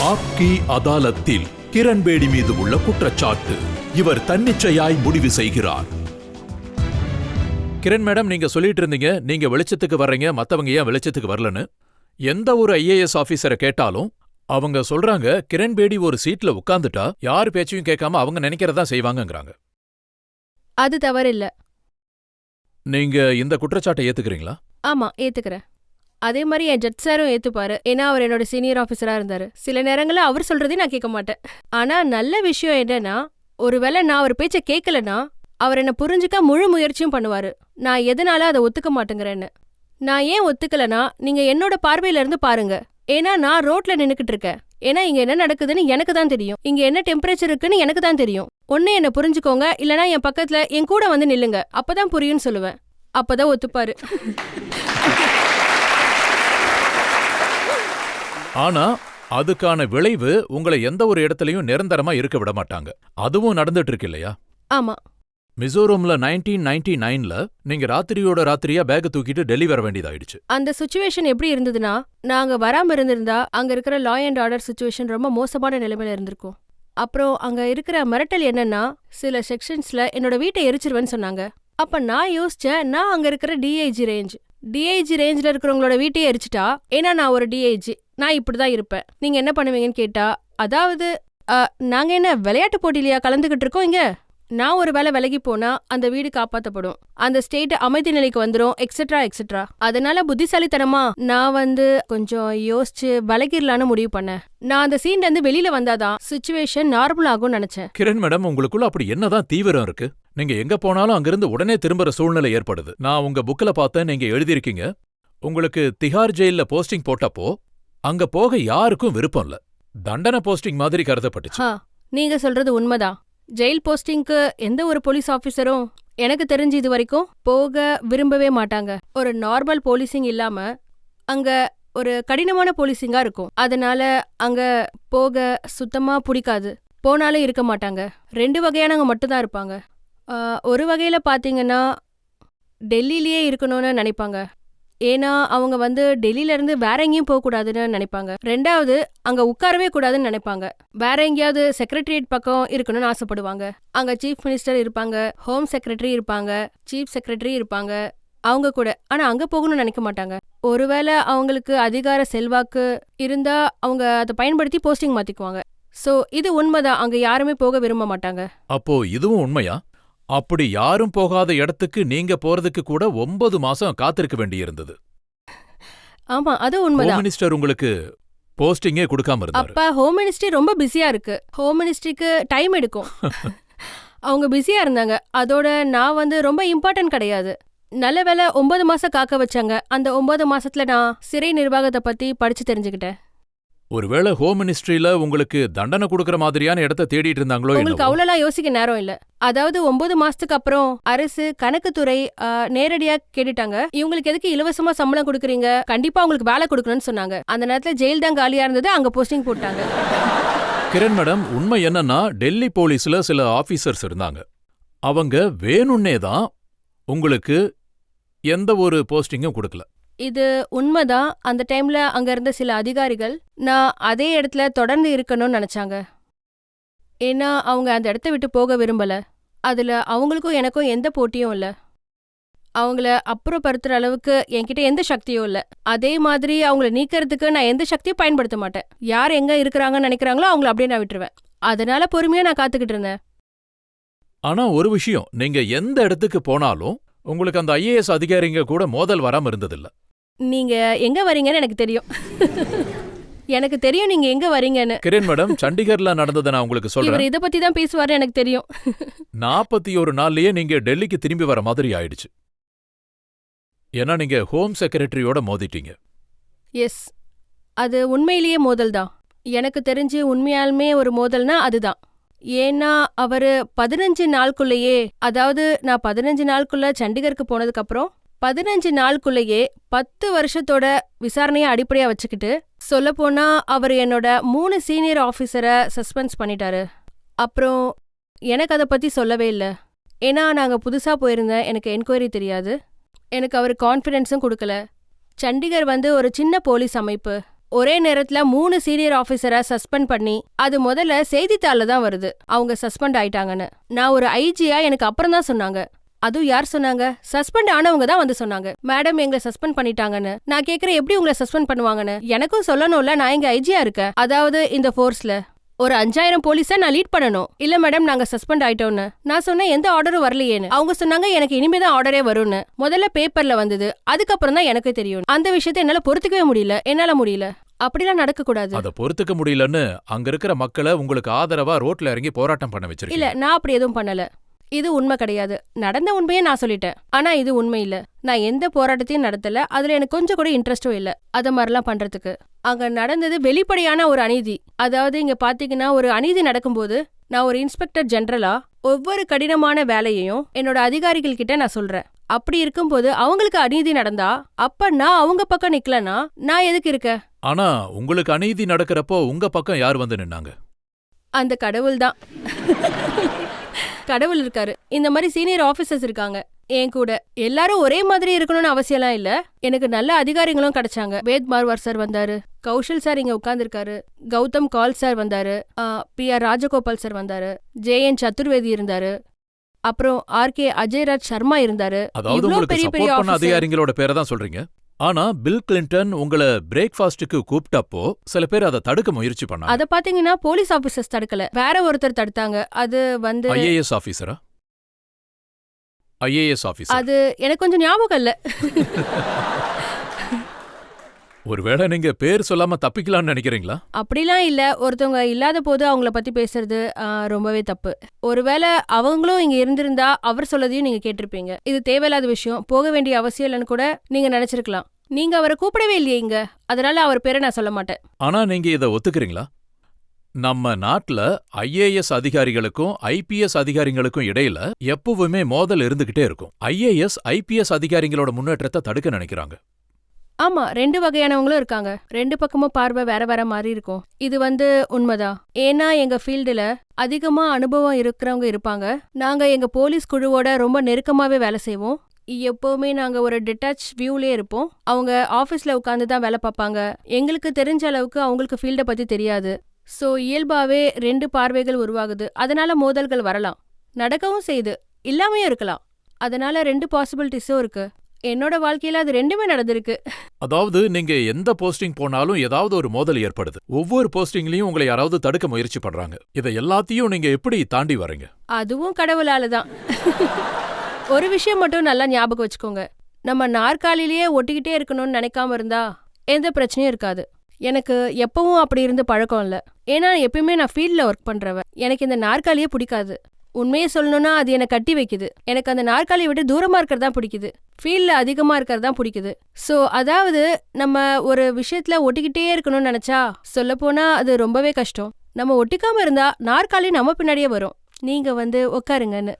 ஆப்கி அதாலத்தில் கிரண்பேடி மீது உள்ள குற்றச்சாட்டு. இவர் தன்னிச்சையாய் முடிவு செய்கிறார். கிரண் மேடம், நீங்க சொல்லிட்டு இருந்தீங்க நீங்க வெளிச்சத்துக்கு வர்றீங்க, மத்தவங்க ஏன் வெளிச்சத்துக்கு வரலன்னு. எந்த ஒரு ஐஏஎஸ் ஆபீசரை கேட்டாலும் அவங்க சொல்றாங்க கிரண்பேடி ஒரு சீட்ல உட்கார்ந்துட்டா யார் பேச்சையும் கேட்காம அவங்க நினைக்கிறதா செய்வாங்கங்கறாங்க. அது தவறில்ல. நீங்க இந்த குற்றச்சாட்டை ஏத்துக்கிறீங்களா? ஆமா, ஏத்துக்கிறேன். அதே மாதிரி என் ஜட்ஜ் சாரும் ஏத்துப்பாரு. ஏன்னா அவர் என்னோட சீனியர் ஆஃபீஸரா இருந்தாரு. சில நேரங்கள்ல அவர் சொல்றதையும் நான் கேட்க மாட்டேன். ஆனா நல்ல விஷயம் என்னன்னா, ஒருவேளை நான் அவர் பேச்ச கேட்கலன்னா அவர் என்ன புரிஞ்சுக்க முழு முயற்சியும் பண்ணுவாரு. நான் எதனால அதை ஒத்துக்க மாட்டேங்கிறேன்னு. நான் ஏன் ஒத்துக்கலனா, நீங்க என்னோட பார்வையில இருந்து பாருங்க. ஏன்னா நான் ரோட்ல நின்னுக்கிட்டு இருக்கேன். ஏன்னா இங்க என்ன நடக்குதுன்னு எனக்கு தான் தெரியும். இங்க என்ன டெம்பரேச்சர் இருக்குன்னு எனக்கு தான் தெரியும். ஒண்ணு என்ன புரிஞ்சுக்கோங்க, இல்லனா என் பக்கத்துல என் கூட வந்து நில்லுங்க. அப்பதான் புரியும்னு சொல்லுவேன். அப்பதான் ஒத்துப்பாரு. ஆனா அதுக்கான விளைவு உங்களை எந்த ஒரு இடத்துலயும் நிரந்தரமா இருக்க விட மாட்டாங்க. அதுவும் நடந்துட்டு இருக்கு இல்லையா? ஆமா. மிசோரம்ல 1999ல நீங்க ராத்திரியோட ராத்திரியா பேக் தூக்கிட்டு டெல்லி வர வேண்டியதாயிடுச்சு. அந்த சிச்சுவேஷன் எப்படி இருந்ததுன்னா, நாங்க வராம இருந்திருந்தா அங்க இருக்கிற லா அண்ட் ஆர்டர் சிச்சுவேஷன் ரொம்ப மோசமான நிலைமையில இருந்திருக்கும். அப்புறம் அங்க இருக்கிற மிரட்டல் என்னன்னா, சில செக்ஷன்ஸ்ல என்னோட வீட்டை எரிச்சிருவேன்னு சொன்னாங்க. அப்ப நான் யோசிச்சேன், நான் அங்க இருக்கிற டிஐஜி ரேஞ்ச்ல இருக்கிறவங்களோட வீட்டையே எரிச்சிட்டா, ஏன்னா நான் ஒரு டிஐஜி, நான் இப்படிதான் இருப்பேன், நீங்க என்ன பண்ணுவீங்கன்னு கேட்டா, அதாவது நாங்க என்ன விளையாட்டு போட்டியிலையா கலந்துகிட்டு இருக்கோம் இங்க? நான் ஒரு வேளை விலகி போனா அந்த வீடு காப்பாத்தப்படும், அந்த ஸ்டேட் அமைதி நிலைக்கு வந்துரும், எக்ஸெட்ரா எக்ஸெட்ரா. அதனால புத்திசாலித்தனமா நான் கொஞ்சம் யோசிச்சு விலகிடலான்னு முடிவு பண்ணேன். நான் அந்த சீன்ல இருந்து வெளியில வந்தாதான் சிச்சுவேஷன் நார்மல் ஆகும்னு நினைச்சேன். கிரண் மேடம், உங்களுக்குள்ள அப்படி என்னதான் தீவிரம் இருக்கு? நீங்க எங்க போனாலும் அங்கிருந்து உடனே திரும்புற சூழ்நிலை ஏற்படுது. நான் உங்க புக்ல பார்த்தேன், நீங்க எழுதியிருக்கீங்க உங்களுக்கு திஹார் ஜெயில்ல போஸ்டிங் போட்டப்போ அங்க போக யாருக்கும் விருப்பம் இல்ல, தண்டனை போஸ்டிங் மாதிரி கருதப்பட்டுச்சு. நீங்க சொல்றது உண்மைதான். ஜெயில் போஸ்டிங்க்கு எந்த ஒரு போலீஸ் ஆபீசரும் எனக்கு தெரிஞ்சு இது வரைக்கும் போக விரும்பவே மாட்டாங்க. ஒரு நார்மல் போலீசிங் இல்லாம அங்க ஒரு கடினமான போலீசிங்கா இருக்கும். அதனால அங்க போக சுத்தமா பிடிக்காது. போனாலும் இருக்க மாட்டாங்க. 2 வகையானவங்க மட்டும்தான் இருப்பாங்க. ஒரு வகையில பாத்தீங்கன்னா டெல்லியிலேயே இருக்கணும்னு நினைப்பாங்க. ஏன்னா அவங்க டெல்லியில இருந்து வேற எங்கேயும் போக கூடாதுன்னு நினைப்பாங்க. 2வது அங்க உட்காரவே கூடாதுன்னு நினைப்பாங்க. வேற எங்கேயாவது செக்ரட்டரியேட் பக்கம் இருக்கணும்னு ஆசைப்படுவாங்க. அங்க சீஃப் மினிஸ்டர் இருப்பாங்க, ஹோம் செக்ரட்டரி இருப்பாங்க, சீஃப் செக்ரட்டரி இருப்பாங்க, அவங்க கூட. ஆனா அங்க போகணும்னு நினைக்க மாட்டாங்க. ஒருவேளை அவங்களுக்கு அதிகார செல்வாக்கு இருந்தா அவங்க அதை பயன்படுத்தி போஸ்டிங் மாத்திக்குவாங்க. சோ இது உண்மைதான், அங்க யாருமே போக விரும்ப மாட்டாங்க. அப்போ இதுவும் உண்மையா? அப்படி யாரும் போகாத இடத்துக்கு நீங்க போறதுக்கு கூட 9 மாசம் காத்திருக்க வேண்டியிருந்தது. ஆமா, அது உண்மைதான். ஹோம் மினிஸ்டர் உங்களுக்கு போஸ்டிங்கே கொடுக்காம இருந்தாரு. அப்ப ஹோம் மினிஸ்ட்ரி ரொம்ப பிஸியா இருக்கு. ஹோம் மினிஸ்ட்ரிக்கு டைம் எடுக்கும். அவங்க பிஸியா இருந்தாங்க. அதோட நான் ரொம்ப இம்பார்ட்டன்ட் கிடையாது. நல்ல வேளை 9 மாசம் காக்க வச்சாங்க. அந்த 9 மாசத்துல நான் சிறை நிர்வாகத்தை பத்தி படிச்சு தெரிஞ்சுக்கிட்டேன். ஒருவேளை ஹோம் மினிஸ்ட்ரியில உங்களுக்கு தண்டனை கொடுக்கற மாதிரியான இடத்தை தேடிட்டு இருந்தாங்களோ? உங்களுக்கு அவ்வளவுலாம் யோசிக்க நேரம் இல்ல. அதாவது 9 மாசத்துக்கு அப்புறம் அரசு கணக்குத்துறை நேரடியா கேட்டுட்டாங்க, இவங்களுக்கு எதுக்கு இலவசமா சம்பளம் கொடுக்குறீங்க, கண்டிப்பா உங்களுக்கு வேலை கொடுக்கணும்னு சொன்னாங்க. அந்த நேரத்துல ஜெயில் தான் காலியா இருந்தது, அங்க போஸ்டிங் போட்டாங்க. கிரண் மேடம், உண்மை என்னன்னா டெல்லி போலீஸ்ல சில ஆபீசர்ஸ் இருந்தாங்க. அவங்க வேணும்னே தான் உங்களுக்கு எந்த ஒரு போஸ்டிங்கும் கொடுக்கல. இது உண்மைதான். அந்த டைம்ல அங்க இருந்த சில அதிகாரிகள் நான் அதே இடத்துல தொடர்ந்து இருக்கணும்னு நினைச்சாங்க. ஏன்னா அவங்க அந்த இடத்த விட்டு போக விரும்பல. அதுல அவங்களுக்கும் எனக்கும் எந்த போட்டியும் இல்ல. அவங்கள அப்புறப்படுத்துற அளவுக்கு என்கிட்ட எந்த சக்தியும் இல்ல. அதே மாதிரி அவங்கள நீக்கிறதுக்கு நான் எந்த சக்தியும் பயன்படுத்த மாட்டேன். யார் எங்க இருக்கிறாங்கன்னு நினைக்கிறாங்களோ அவங்கள அப்படியே நான் விட்டுருவேன். அதனால பொறுமையா நான் காத்துக்கிட்டு இருந்தேன். ஆனா ஒரு விஷயம், நீங்க எந்த இடத்துக்கு போனாலும் உங்களுக்கு அந்த ஐஏஎஸ் அதிகாரிங்க கூட மோதல் வராம இருந்ததில்ல. நீங்க எங்க வரீங்கன்னு எனக்கு தெரியும். எனக்கு தெரியும் நீங்க எங்க வரீங்கன்னு. கிரண் மேடம், சண்டிகர்ல நடந்ததை நான் உங்களுக்கு சொல்றேன். இவர் இத பத்தி தான் பேசுவாரு, எனக்கு தெரியும். 41 நாள்லயே நீங்க டெல்லிக்கு திரும்பி வர மாதிரி ஆயிடுச்சு. ஏன்னா நீங்க ஹோம் செக்ரட்டரியோட மோதிட்டீங்க. எஸ், அது உண்மையிலேயே மோதல் தான். எனக்கு தெரிஞ்சு உண்மையாலுமே ஒரு மோதல்னா அதுதான். ஏன்னா அவரு 15 நாளுக்குள்ளேயே, அதாவது நான் 15 நாளுக்குள்ள சண்டிகருக்கு போனதுக்கு அப்புறம் 15 நாளுக்குள்ளேயே 10 வருஷத்தோட விசாரணையை அடிப்படையா வச்சுக்கிட்டு, சொல்லப்போனா அவர் என்னோட 3 சீனியர் ஆஃபீஸரை சஸ்பென்ஸ் பண்ணிட்டாரு. அப்புறம் எனக்கு அதை பத்தி சொல்லவே இல்லை. ஏன்னா நாங்க புதுசா போயிருந்தேன், எனக்கு என்கொயரி தெரியாது. எனக்கு அவர் கான்ஃபிடென்ஸும் கொடுக்கல. சண்டிகர் ஒரு சின்ன போலீஸ் அமைப்பு. ஒரே நேரத்துல 3 சீனியர் ஆபீசரை சஸ்பெண்ட் பண்ணி அது முதல்ல செய்தித்தாள்ல தான் வருது அவங்க சஸ்பெண்ட் ஆயிட்டாங்கன்னு. நான் ஒரு ஐஜியா எனக்கு அப்புறம் தான் சொன்னாங்க. அதுவும் யார் சொன்னாங்க? சஸ்பெண்ட் ஆனவங்க தான் வந்து சொன்னாங்க, மேடம் எங்களை சஸ்பெண்ட் பண்ணிட்டாங்கன்னு. நான் கேக்குறேன், எப்படி உங்களை சஸ்பெண்ட் பண்ணுவாங்கன்னு? எனக்கும் சொல்லணும்ல, நான் எங்க ஐஜியா இருக்கேன். அதாவது இந்த ஃபோர்ஸ்ல ஒரு 5000 போலீஸை நான் லீட் பண்ணணும். இல்ல மேடம், நாங்க சஸ்பெண்ட் ஆயிட்டோம்னு. நான் சொன்னேன், எந்த ஆர்டரும் வரலையேன்னு. அவங்க சொன்னாங்க, எனக்கு இனிமேதான் ஆர்டரே வரும்னு. முதல்ல பேப்பர்ல வந்தது, அதுக்கப்புறம் தான் எனக்கு தெரியும். அந்த விஷயத்தை என்னால பொறுத்துக்கவே முடியல. என்னால முடியல. அப்படிலாம் நடக்க கூடாது. அத பொறுத்துக்க முடியலன்னு அங்க இருக்கிற மக்களை உங்களுக்கு ஆதரவா ரோட்ல இறங்கி போராட்டம் பண்ண வச்சிருக்கீங்க. இல்ல, நான் அப்படி எதுவும் பண்ணல. இது உண்மை கிடையாது. நடந்த உண்மையே நான் சொல்லிட்டேன். ஆனா இது உண்மை இல்ல. நான் எந்த போராட்டத்தையும் நடத்தல. அதுல எனக்கு கொஞ்சம் கூட இன்ட்ரெஸ்டும் இல்ல அத மாதிரிலாம் பண்றதுக்கு. அங்க நடந்தது வெளிப்படையான ஒரு அநீதி. அதாவது இங்க பாத்தீங்கன்னா, ஒரு அநீதி நடக்கும்போது நான் ஒரு இன்ஸ்பெக்டர் ஜெனரலா ஒவ்வொரு கடினமான வேலையையும் என்னோட அதிகாரிகள் கிட்ட நான் சொல்றேன். அப்படி இருக்கும்போது அவங்களுக்கு அநீதி நடந்தா அப்ப நான் அவங்க பக்கம் நிக்கலனா நான் எதுக்கு இருக்கேன்? ஆனா உங்களுக்கு அநீதி நடக்கிறப்போ உங்க பக்கம் யார் வந்து நின்னாங்க? அந்த கடவுள் தான். கடவுள் இருக்காரு. இந்த மாதிரி சீனியர் ஆபீசர்ஸ் இருக்காங்க என் கூட. எல்லாரும் ஒரே மாதிரி இருக்கணும்னு அவசியம்லாம் இல்ல. எனக்கு நல்ல அதிகாரிகளும் கிடைச்சாங்க. வேத் மார்வார் சார் வந்தாரு, கௌஷல் சார் இங்க உட்கார்ந்துருக்காரு, கௌதம் கால் சார் வந்தாரு, பி.ஆர். ராஜகோபால் சார் வந்தாரு, ஜே.என். சதுர்வேதி இருந்தாரு, அப்புறம் ஆர்.கே. அஜய்ராஜ் சர்மா இருந்தாரு. அதாவது உங்களுக்கு சப்போர்ட் பண்ண அதிகாரிகளோட பேரை தான் சொல்றீங்க. ஆனா பில் கிளின்டன் உங்களை பிரேக்ஃபாஸ்டுக்கு கூப்பிட்டப்போ சில பேர் அதை தடுக்க முயற்சி பண்ணாங்க. அத பாத்தீங்கன்னா போலீஸ் ஆபீசர்ஸ் தடுக்கல, வேற ஒருத்தர் தடுத்தாங்க. அது வந்து ஐஏஎஸ் ஆபீசரா? IAS officer. அது எனக்கு கொஞ்சம் ஞாபகம் இல்ல. ஒருவேளை நீங்க பேர் சொல்லாம தப்பிக்கலாம்னு நினைக்கிறீங்களா? அப்படிலாம் இல்ல. ஒருத்தவங்க இல்லாத போது அவங்கள பத்தி பேசுறது ரொம்பவே தப்பு. ஒருவேளை அவங்களும் இங்க இருந்திருந்தா அவர் சொல்லதையும் நீங்க கேட்டிருப்பீங்க. இது தேவையில்லாத விஷயம், போக வேண்டிய அவசியம் இல்லைன்னு கூட நீங்க நினைச்சிருக்கலாம். நீங்க அவரை கூப்பிடவே இல்லையே இங்க, அதனால அவர் பேரை நான் சொல்ல மாட்டேன். ஆனா நீங்க இதை ஒத்துக்கிறீங்களா? நம்ம நாட்டுல ஐஏஎஸ் அதிகாரிகளுக்கும் ஐபிஎஸ் அதிகாரிகளுக்கும் இடையில எப்பவுமே மோதல் இருந்துகிட்டே இருக்கும். ஐஏஎஸ் ஐபிஎஸ் அதிகாரிகளோட முன்னேற்றத்தை தடுக்க நினைக்கிறாங்க. ஆமா, 2 வகையானவங்களும் இருக்காங்க. 2 பக்கமும் பார்வை வேற வேற மாதிரி இருக்கும். இது வந்து உண்மைதான். ஏன்னா எங்க ஃபீல்டுல அதிகமா அனுபவம் இருக்கிறவங்க இருப்பாங்க. நாங்க எங்க போலீஸ் குழுவோட ரொம்ப நெருக்கமாவே வேலை செய்வோம். எப்பவுமே நாங்க ஒரு டிட்டாச் வியூலே இருப்போம். அவங்க ஆபீஸ்ல உட்கார்ந்து தான் வேலை பார்ப்பாங்க. எங்களுக்கு தெரிஞ்ச அளவுக்கு அவங்களுக்கு ஃபீல்ட பத்தி தெரியாது. சோ இயல்பாவே 2 பார்வைகள் உருவாகுது. அதனால மோதல்கள் வரலாம், நடக்கவும் செய்யுது, இல்லாமையும் இருக்கலாம். அதனால 2 பாசிபிலிட்டிஸும் இருக்கு. என்னோட வாழ்க்கையில அது 2மே நடந்திருக்கு. அதாவது நீங்க எந்த போஸ்டிங் போனாலும் ஏதாவது ஒரு மோதல் ஏற்படுது. ஒவ்வொரு போஸ்டிங்லயும் உங்களை யாராவது தடுக்க முயற்சி பண்றாங்க. இதை எல்லாத்தையும் நீங்க எப்படி தாண்டி வரீங்க? அதுவும் கடவுளால தான். ஒரு விஷயம் மட்டும் நல்லா ஞாபகம் வச்சுக்கோங்க, நம்ம நாற்காலிலேயே ஒட்டிக்கிட்டே இருக்கணும்னு நினைக்காம இருந்தா எந்த பிரச்சனையும் இருக்காது. எனக்கு எப்பவும் அப்படி இருந்து பழக்கம் இல்ல. ஏன்னா எப்பயுமே நான் ஃபீல்ட்ல ஒர்க் பண்றவன். எனக்கு இந்த நாற்காலியே பிடிக்காது. உண்மையே சொல்லணும்னா அது என்னை கட்டி வைக்குது. எனக்கு அந்த நாற்காலியை விட்டு தூரமா இருக்கிறது தான் பிடிக்குது, ஃபீல்ட்ல அதிகமா இருக்கிறது தான் பிடிக்குது. சோ அதாவது நம்ம ஒரு விஷயத்துல ஒட்டிக்கிட்டே இருக்கணும்னு நினைச்சா சொல்லப்போனா அது ரொம்பவே கஷ்டம். நம்ம ஒட்டிக்காம இருந்தா நாற்காலி நம்ம பின்னாடியே வரும், நீங்க வந்து உட்காருங்கன்னு.